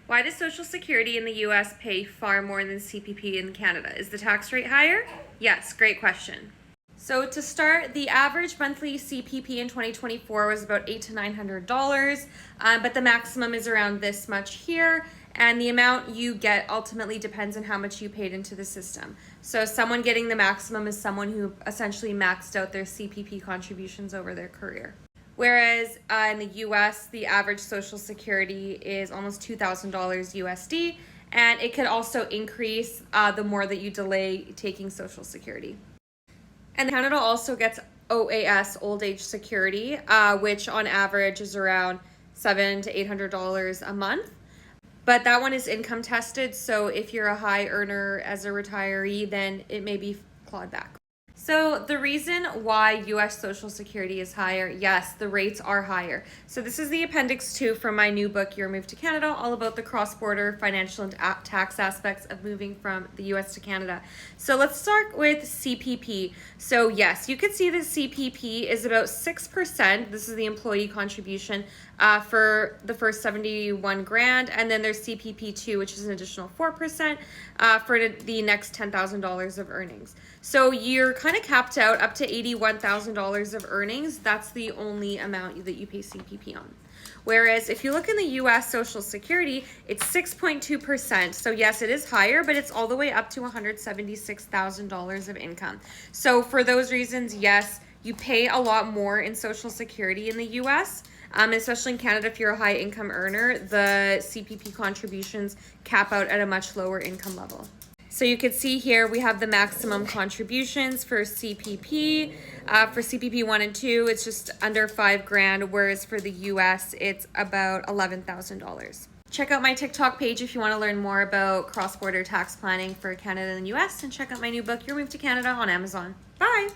Why does Social Security in the US pay far more than CPP in Canada? Is the tax rate higher? Yes, great question. So to start, the average monthly CPP in 2024 was about $800 to $900, but the maximum is around this much here. And the amount you get ultimately depends on how much you paid into the system. So someone getting the maximum is someone who essentially maxed out their CPP contributions over their career. Whereas in the US, the average Social Security is almost $2,000 USD, and it could also increase the more that you delay taking Social Security. And Canada also gets OAS, Old Age Security, which on average is around $700 to $800 a month. But that one is income tested, so if you're a high earner as a retiree, then it may be clawed back. So the reason why US Social Security is higher, yes, the rates are higher. So this is the Appendix 2 from my new book, Your Move to Canada, all about the cross-border financial and tax aspects of moving from the US to Canada. So let's start with CPP. So yes, you can see the CPP is about 6%. This is the employee contribution for the first 71 grand. And then there's CPP2, which is an additional 4% for the next $10,000 of earnings. So you're kind of capped out up to $81,000 of earnings. That's the only amount that you pay CPP on. Whereas if you look in the US Social Security, it's 6.2%. So yes, it is higher, but it's all the way up to $176,000 of income. So for those reasons, yes, you pay a lot more in Social Security in the US. Especially in Canada, if you're a high income earner, the CPP contributions cap out at a much lower income level. So you can see here we have the maximum contributions for CPP. For CPP 1 and 2, it's just under $5 grand, whereas for the US, it's about $11,000. Check out my TikTok page if you want to learn more about cross-border tax planning for Canada and the US, and check out my new book, Your Move to Canada, on Amazon. Bye!